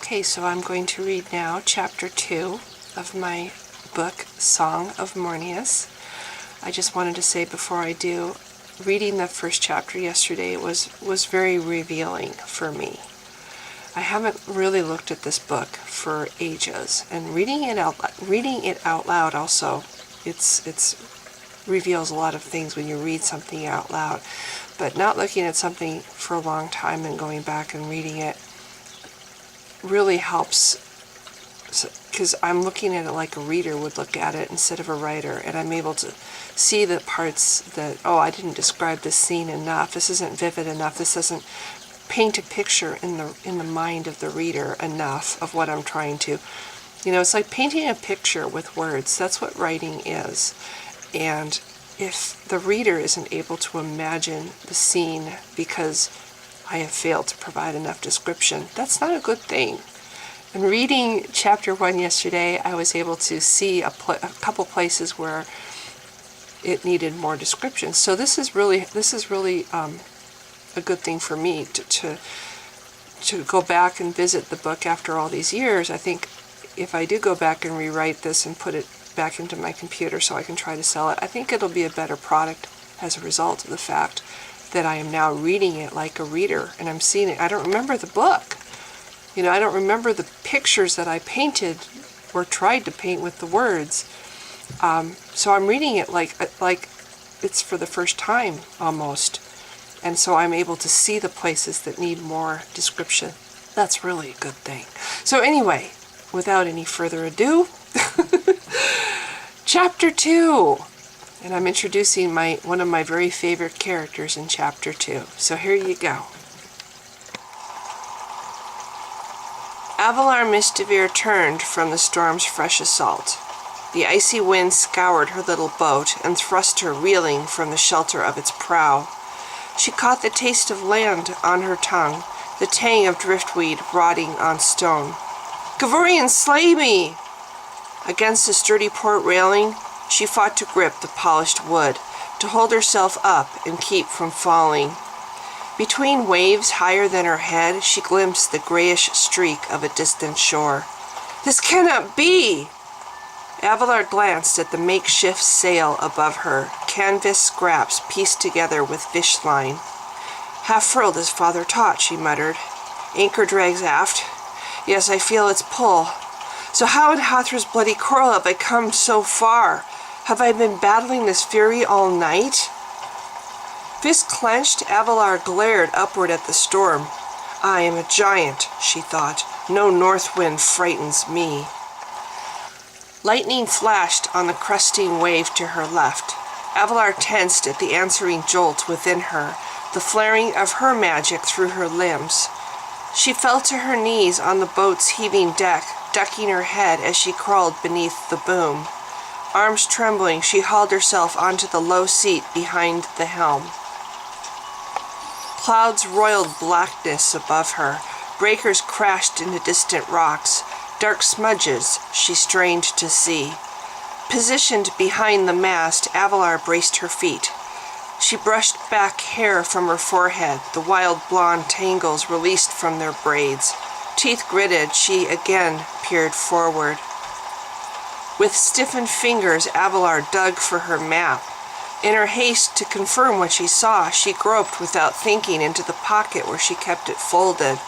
Okay, so I'm going to read now Chapter 2 of my book, Song of Mornius. I just wanted to say before I do, reading the first chapter yesterday was very revealing for me. I haven't really looked at this book for ages, and reading it out loud also, it's reveals a lot of things when you read something out loud. But not looking at something for a long time and going back and reading it really helps, because I'm looking at it like a reader would look at it instead of a writer, and I'm able to see the parts that, oh, I didn't describe this scene enough, this isn't vivid enough, this doesn't paint a picture in the mind of the reader enough of what I'm trying to. You know, it's like painting a picture with words. That's what writing is. And if the reader isn't able to imagine the scene because I have failed to provide enough description, that's not a good thing. And reading chapter 1 yesterday, I was able to see a couple places where it needed more description. So this is really a good thing for me to go back and visit the book after all these years. I think if I do go back and rewrite this and put it back into my computer so I can try to sell it, I think it'll be a better product as a result of the fact that I am now reading it like a reader, and I'm seeing it. I don't remember the book. You know, I don't remember the pictures that I painted or tried to paint with the words. So I'm reading it like it's for the first time almost. And so I'm able to see the places that need more description. That's really a good thing. So anyway, without any further ado, Chapter 2. And I'm introducing one of my very favorite characters in Chapter 2. So here you go. Avalar Mistivir turned from the storm's fresh assault. The icy wind scoured her little boat and thrust her reeling from the shelter of its prow. She caught the taste of land on her tongue, the tang of driftweed rotting on stone. "Gavorian, slay me!" Against the sturdy port railing, she fought to grip the polished wood, to hold herself up and keep from falling. Between waves higher than her head, she glimpsed the grayish streak of a distant shore. "This cannot be!" Avalar glanced at the makeshift sail above her, canvas scraps pieced together with fish line. "Half furled as father taught," she muttered. "Anchor drags aft. Yes, I feel its pull. So how in Hathr's bloody coral have I come so far? Have I been battling this fury all night?" Fist clenched, Avalar glared upward at the storm. "I am a giant," she thought. "No north wind frightens me." Lightning flashed on the cresting wave to her left. Avalar tensed at the answering jolt within her, the flaring of her magic through her limbs. She fell to her knees on the boat's heaving deck, ducking her head as she crawled beneath the boom. Arms trembling, she hauled herself onto the low seat behind the helm. Clouds roiled blackness above her. Breakers crashed into distant rocks. Dark smudges she strained to see. Positioned behind the mast, Avalar braced her feet. She brushed back hair from her forehead, the wild blonde tangles released from their braids. Teeth gritted, she again peered forward. With stiffened fingers, Avalar dug for her map. In her haste to confirm what she saw, she groped without thinking into the pocket where she kept it folded.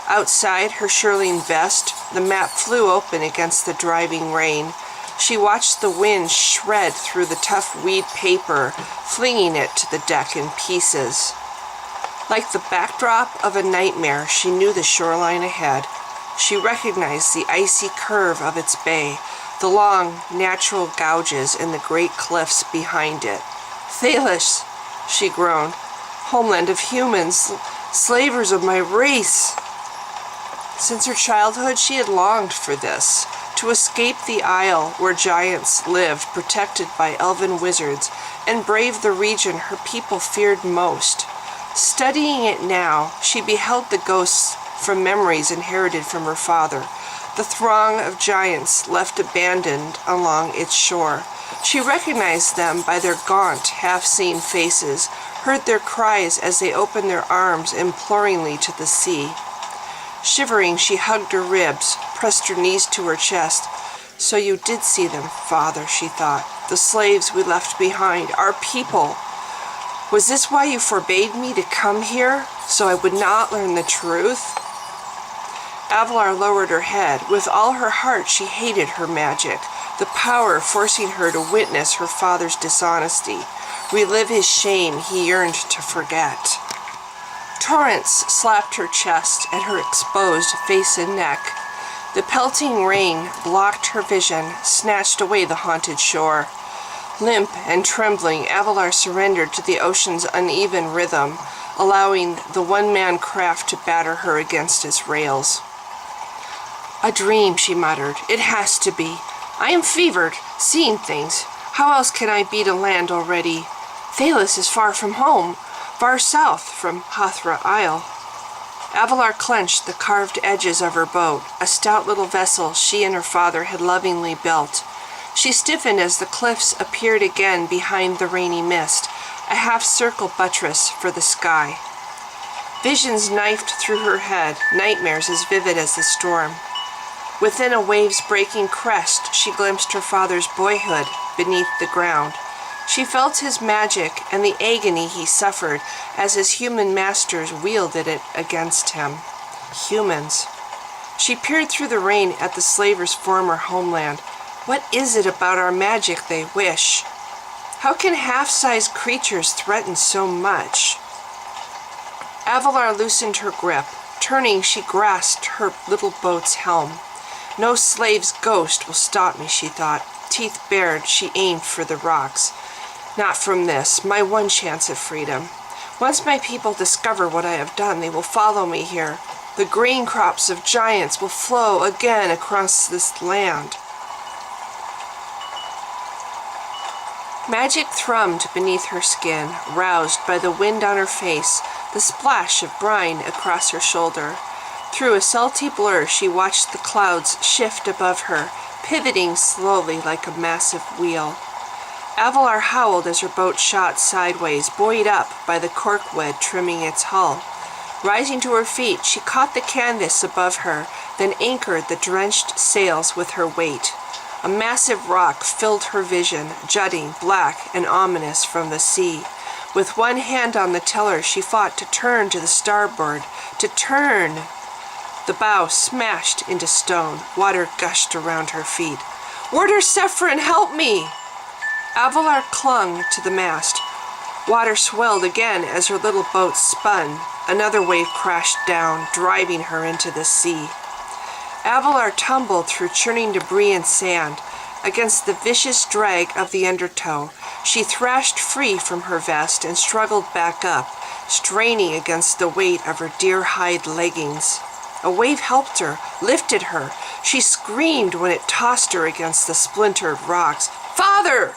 Outside her shirling vest, the map flew open against the driving rain. She watched the wind shred through the tough weed paper, flinging it to the deck in pieces. Like the backdrop of a nightmare, she knew the shoreline ahead. She recognized the icy curve of its bay, the long, natural gouges in the great cliffs behind it. "Thales," she groaned. "Homeland of humans, slavers of my race." Since her childhood, she had longed for this, to escape the isle where giants lived, protected by elven wizards, and brave the region her people feared most. Studying it now, she beheld the ghosts from memories inherited from her father, the throng of giants left abandoned along its shore. She recognized them by their gaunt, half-seen faces, heard their cries as they opened their arms imploringly to the sea. Shivering, she hugged her ribs, pressed her knees to her chest. So you did see them, Father, she thought. The slaves we left behind, our people. Was this why you forbade me to come here? So I would not learn the truth? Avalar lowered her head. With all her heart, she hated her magic, the power forcing her to witness her father's dishonesty, relive his shame he yearned to forget. Torrents slapped her chest and her exposed face and neck. The pelting rain blocked her vision, snatched away the haunted shore. Limp and trembling, Avalar surrendered to the ocean's uneven rhythm, allowing the one-man craft to batter her against its rails. A dream, she muttered. It has to be. I am fevered, seeing things. How else can I be to land already? Thalos is far from home, far south from Hathra Isle. Avalar clenched the carved edges of her boat, a stout little vessel she and her father had lovingly built. She stiffened as the cliffs appeared again behind the rainy mist, a half-circle buttress for the sky. Visions knifed through her head, nightmares as vivid as the storm. Within a wave's breaking crest, she glimpsed her father's boyhood beneath the ground. She felt his magic and the agony he suffered as his human masters wielded it against him. Humans. She peered through the rain at the slavers' former homeland. What is it about our magic they wish? How can half-sized creatures threaten so much? Avalar loosened her grip. Turning, she grasped her little boat's helm. No slave's ghost will stop me, she thought. Teeth bared, she aimed for the rocks. Not from this, my one chance of freedom. Once my people discover what I have done, they will follow me here. The grain crops of giants will flow again across this land. Magic thrummed beneath her skin, roused by the wind on her face, the splash of brine across her shoulder. Through a salty blur, she watched the clouds shift above her, pivoting slowly like a massive wheel. Avalar howled as her boat shot sideways, buoyed up by the corkwood trimming its hull. Rising to her feet, she caught the canvas above her, then anchored the drenched sails with her weight. A massive rock filled her vision, jutting, black and ominous from the sea. With one hand on the tiller, she fought to turn to the starboard, to turn. The bow smashed into stone. Water gushed around her feet. "Warder Sephron, help me!" Avalar clung to the mast. Water swelled again as her little boat spun. Another wave crashed down, driving her into the sea. Avalar tumbled through churning debris and sand. Against the vicious drag of the undertow, she thrashed free from her vest and struggled back up, straining against the weight of her deer hide leggings. A wave helped her, lifted her. She screamed when it tossed her against the splintered rocks. "Father!"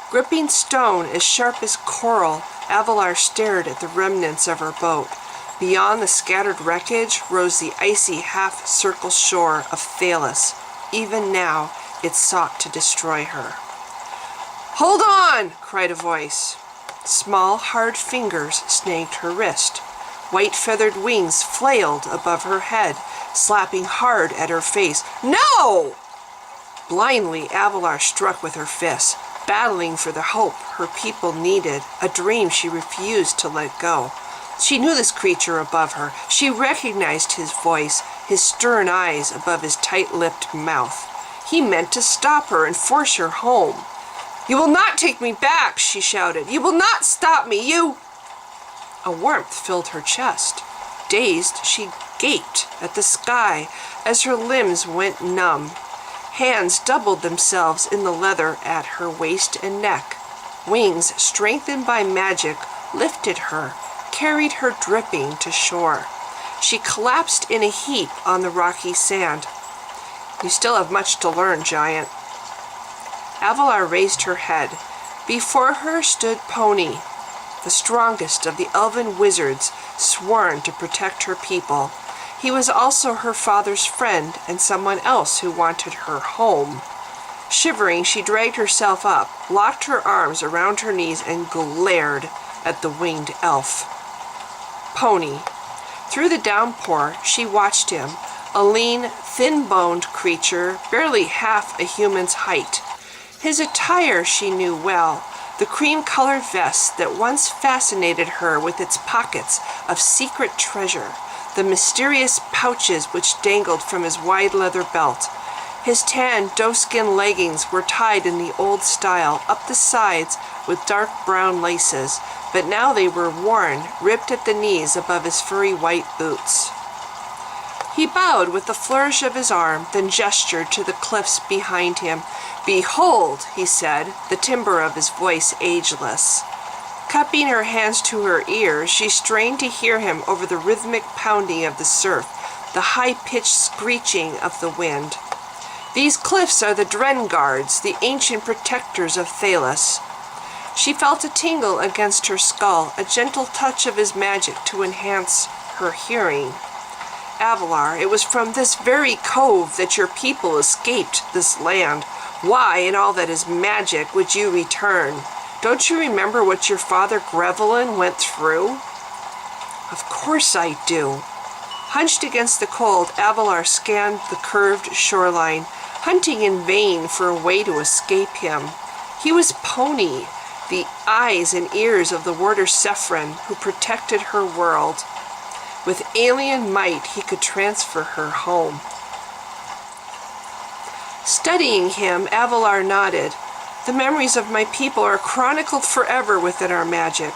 Gripping stone as sharp as coral, Avalar stared at the remnants of her boat. Beyond the scattered wreckage rose the icy half-circle shore of Thalos. Even now, it sought to destroy her. "Hold on!" cried a voice. Small, hard fingers snagged her wrist. White feathered wings flailed above her head, slapping hard at her face. "No!" Blindly, Avalar struck with her fists, battling for the hope her people needed, a dream she refused to let go. She knew this creature above her. She recognized his voice, his stern eyes above his tight-lipped mouth. He meant to stop her and force her home. "You will not take me back," she shouted. "You will not stop me, you—" A warmth filled her chest. Dazed, she gaped at the sky as her limbs went numb. Hands doubled themselves in the leather at her waist and neck. Wings, strengthened by magic, lifted her, carried her dripping to shore. She collapsed in a heap on the rocky sand. "You still have much to learn, giant." Avalar raised her head. Before her stood Pony, the strongest of the elven wizards sworn to protect her people. He was also her father's friend and someone else who wanted her home. Shivering, she dragged herself up, locked her arms around her knees, and glared at the winged elf. "Pony, Through the downpour, she watched him, a lean, thin-boned creature, barely half a human's height. His attire she knew well, the cream-colored vest that once fascinated her with its pockets of secret treasure, the mysterious pouches which dangled from his wide leather belt. His tan doeskin leggings were tied in the old style, up the sides with dark brown laces, but now they were worn, ripped at the knees above his furry white boots. He bowed with a flourish of his arm, then gestured to the cliffs behind him. "Behold," he said, the timbre of his voice ageless. Cupping her hands to her ears, she strained to hear him over the rhythmic pounding of the surf, the high-pitched screeching of the wind. "These cliffs are the Drengards, the ancient protectors of Thalos." She felt a tingle against her skull, a gentle touch of his magic to enhance her hearing. "Avalar, it was from this very cove that your people escaped this land. Why, in all that is magic, would you return? Don't you remember what your father Grevelin went through?" "Of course I do." Hunched against the cold, Avalar scanned the curved shoreline, hunting in vain for a way to escape him. He was Pony, the eyes and ears of the warder Sephron, who protected her world. With alien might, he could transfer her home. Studying him, Avalar nodded. "The memories of my people are chronicled forever within our magic.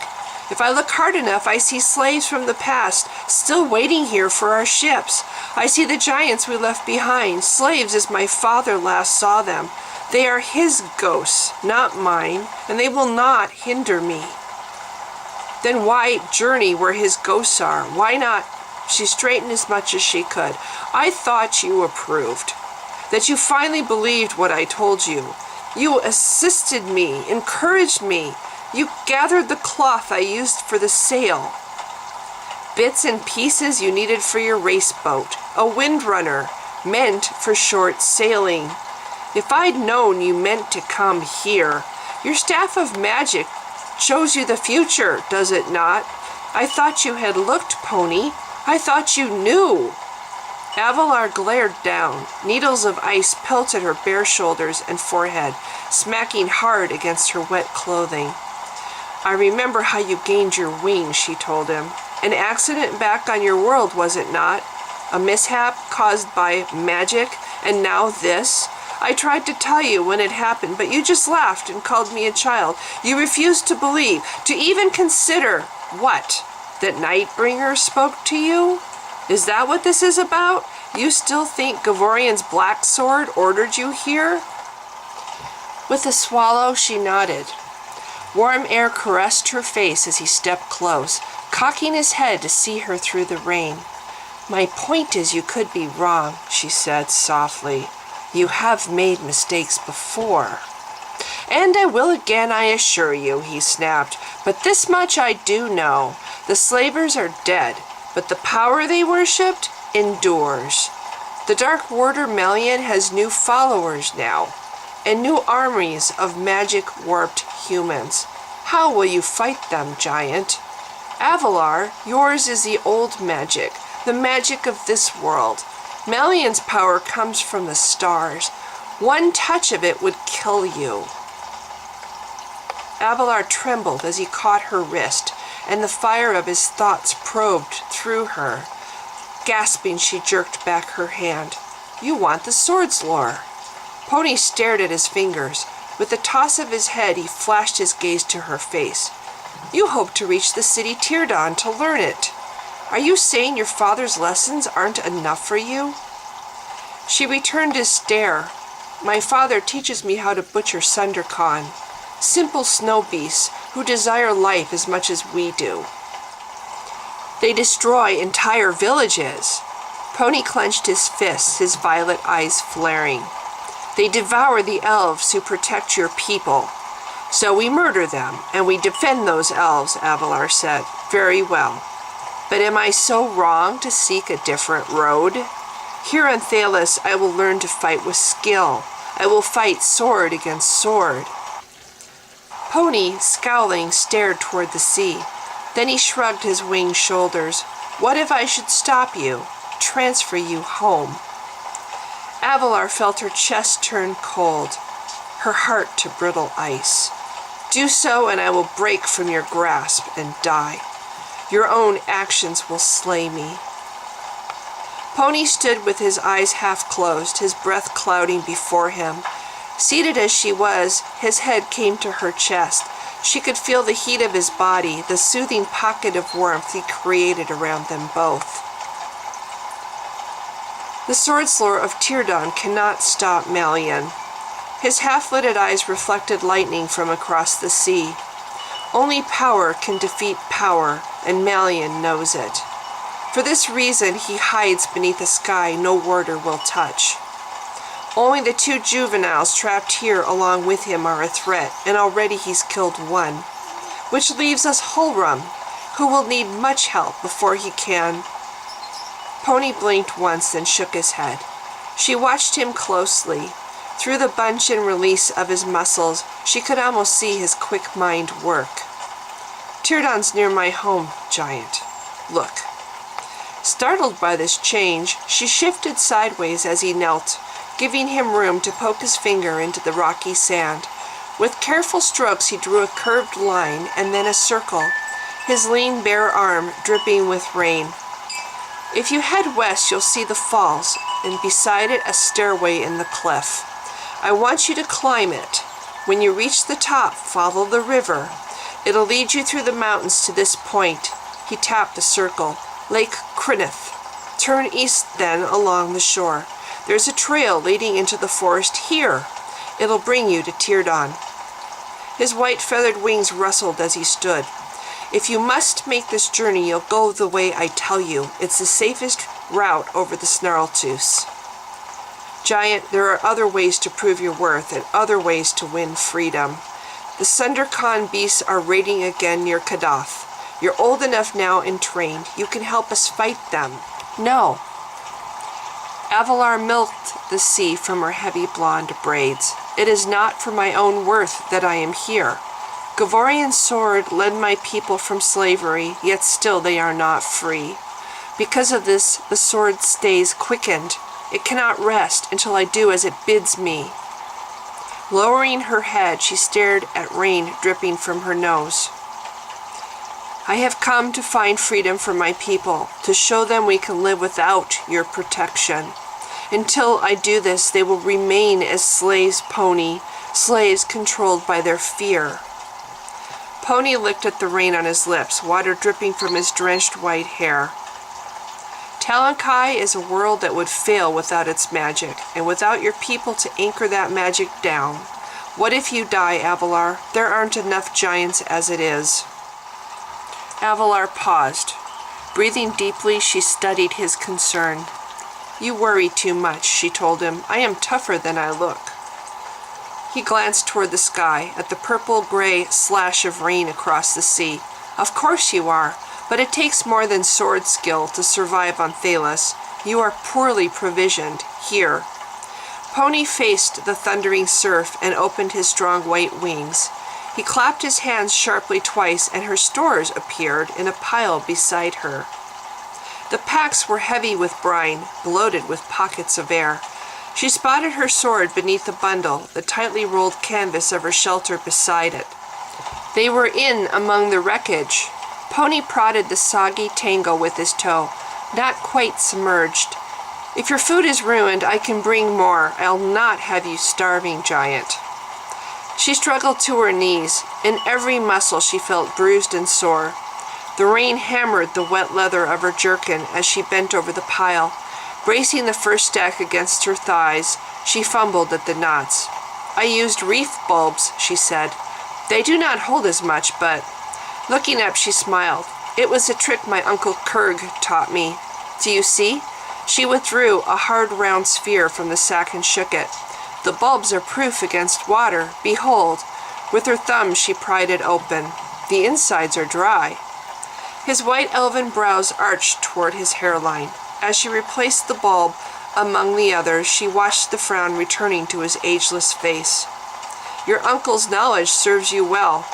If I look hard enough, I see slaves from the past still waiting here for our ships. I see the giants we left behind, slaves as my father last saw them. They are his ghosts, not mine, and they will not hinder me." "Then why journey where his ghosts are? Why not?" She straightened as much as she could. "I thought you approved, that you finally believed what I told you. You assisted me, encouraged me. You gathered the cloth I used for the sail, bits and pieces you needed for your race boat, a windrunner meant for short sailing. If I'd known you meant to come here, your staff of magic shows you the future, does it not? I thought you had looked, Pony. I thought you knew." Avalar glared down. Needles of ice pelted her bare shoulders and forehead, smacking hard against her wet clothing. "I remember how you gained your wings," she told him. "An accident back on your world, was it not? A mishap caused by magic, and now this? I tried to tell you when it happened, but you just laughed and called me a child. You refused to believe, to even consider what? That Nightbringer spoke to you? Is that what this is about? You still think Gavorian's black sword ordered you here?" With a swallow, she nodded. Warm air caressed her face as he stepped close, cocking his head to see her through the rain. "My point is you could be wrong," she said softly. "You have made mistakes before." "And I will again, I assure you," he snapped. "But this much I do know. The slavers are dead, but the power they worshipped endures. The Dark Warder Melian has new followers now, and new armies of magic-warped humans. How will you fight them, giant? Avalar, yours is the old magic, the magic of this world. Melian's power comes from the stars. One touch of it would kill you." Avalar trembled as he caught her wrist, and the fire of his thoughts probed through her. Gasping, she jerked back her hand. "You want the sword's lore." Pony stared at his fingers. With a toss of his head, he flashed his gaze to her face. "You hope to reach the city Tirdan to learn it. Are you saying your father's lessons aren't enough for you?" She returned his stare. "My father teaches me how to butcher Sundercon, simple snow beasts who desire life as much as we do. They destroy entire villages." Pony clenched his fists, his violet eyes flaring. "They devour the elves who protect your people. So we murder them, and we defend those elves," Avalar said. "Very well. But am I so wrong to seek a different road? Here on Thalos, I will learn to fight with skill. I will fight sword against sword." Pony, scowling, stared toward the sea. Then he shrugged his winged shoulders. What if I should stop you, transfer you home? Avalar felt her chest turn cold, her heart to brittle ice. Do so, and I will break from your grasp and die. Your own actions will slay me. Pony stood with his eyes half closed, his breath clouding before him. Seated as she was, his head came to her chest. She could feel the heat of his body, the soothing pocket of warmth he created around them both. The swordslore of Tírdan cannot stop Malian. His half-lidded eyes reflected lightning from across the sea. Only power can defeat power, and Malian knows it. For this reason he hides beneath a sky no warder will touch. Only the 2 juveniles trapped here along with him are a threat, and already he's killed one. Which leaves us Hulrum, who will need much help before he can. Pony blinked once, then shook his head. She watched him closely. Through the bunch and release of his muscles, she could almost see his quick mind work. Tírdan's near my home, giant. Look. Startled by this change, she shifted sideways as he knelt, giving him room to poke his finger into the rocky sand. With careful strokes he drew a curved line and then a circle, his lean bare arm dripping with rain. If you head west, you'll see the falls, and beside it a stairway in the cliff. I want you to climb it. When you reach the top, follow the river. It'll lead you through the mountains to this point. He tapped the circle. Lake Crinith. Turn east then along the shore. There's a trail leading into the forest here. It'll bring you to Tírdan. His white feathered wings rustled as he stood. If you must make this journey, you'll go the way I tell you. It's the safest route over the Snarltooth. Giant, there are other ways to prove your worth and other ways to win freedom. The Sunderkhan beasts are raiding again near Kadath. You're old enough now and trained. You can help us fight them. No. Avalar milked the sea from her heavy blonde braids. It is not for my own worth that I am here. Gavorian's sword led my people from slavery, yet still they are not free. Because of this, the sword stays quickened. It cannot rest until I do as it bids me. Lowering her head, she stared at rain dripping from her nose. I have come to find freedom for my people, to show them we can live without your protection. Until I do this, they will remain as slaves, Pony, slaves controlled by their fear. Pony licked at the rain on his lips, water dripping from his drenched white hair. Talankai is a world that would fail without its magic, and without your people to anchor that magic down. What if you die, Avalar? There aren't enough giants as it is. Avalar paused. Breathing deeply, she studied his concern. You worry too much, she told him. I am tougher than I look. He glanced toward the sky, at the purple-gray slash of rain across the sea. Of course you are, but it takes more than sword skill to survive on Thalos. You are poorly provisioned, here. Pony faced the thundering surf and opened his strong white wings. He clapped his hands sharply twice, and her stores appeared in a pile beside her. The packs were heavy with brine, bloated with pockets of air. She spotted her sword beneath the bundle, the tightly rolled canvas of her shelter beside it. They were in among the wreckage. Pony prodded the soggy tangle with his toe, not quite submerged. If your food is ruined, I can bring more. I'll not have you starving, giant. She struggled to her knees. In every muscle she felt bruised and sore. The rain hammered the wet leather of her jerkin as she bent over the pile. Bracing the first stack against her thighs, she fumbled at the knots. I used reef bulbs, she said. They do not hold as much, but... Looking up, she smiled. It was a trick my Uncle Kurg taught me. Do you see? She withdrew a hard round sphere from the sack and shook it. The bulbs are proof against water. Behold. With her thumb she pried it open. The insides are dry. His white elven brows arched toward his hairline. As she replaced the bulb among the others, she watched the frown returning to his ageless face. Your uncle's knowledge serves you well.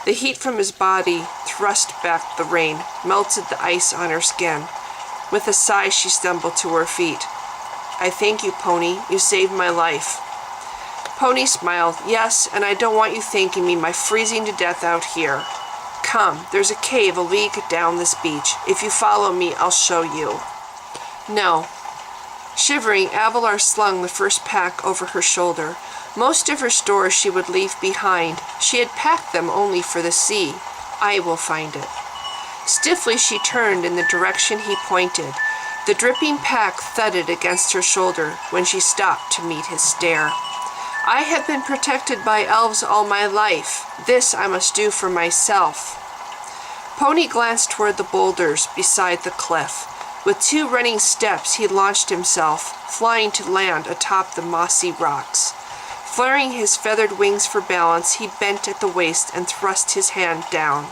The heat from his body thrust back the rain, melted the ice on her skin. With a sigh, she stumbled to her feet. I thank you, Pony. You saved my life. Pony smiled. Yes, and I don't want you thanking me by freezing to death out here. Come, there's a cave a league down this beach. If you follow me, I'll show you. No. Shivering, Avalar slung the first pack over her shoulder. Most of her stores she would leave behind. She had packed them only for the sea. I will find it. Stiffly she turned in the direction he pointed. The dripping pack thudded against her shoulder when she stopped to meet his stare. I have been protected by elves all my life. This I must do for myself. Pony glanced toward the boulders beside the cliff. With 2 running steps, he launched himself, flying to land atop the mossy rocks. Flaring his feathered wings for balance, he bent at the waist and thrust his hand down.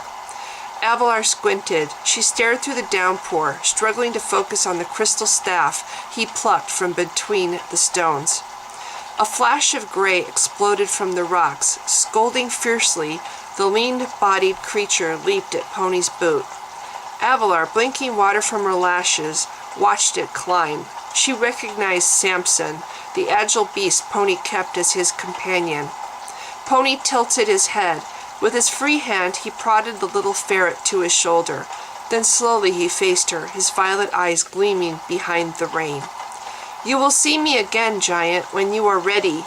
Avalar squinted. She stared through the downpour, struggling to focus on the crystal staff he plucked from between the stones. A flash of gray exploded from the rocks. Scolding fiercely, the lean-bodied creature leaped at Pony's boot. Avalar, blinking water from her lashes, watched it climb. She recognized Samson, the agile beast Pony kept as his companion. Pony tilted his head. With his free hand, he prodded the little ferret to his shoulder. Then slowly he faced her, his violet eyes gleaming behind the rain. You will see me again, giant, when you are ready.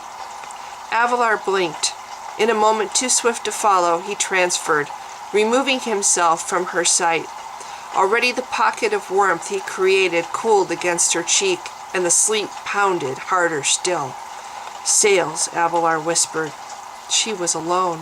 Avalar blinked. In a moment too swift to follow, he transferred, removing himself from her sight. Already the pocket of warmth he created cooled against her cheek, and the sleep pounded harder still. Sails, Avalar whispered. She was alone.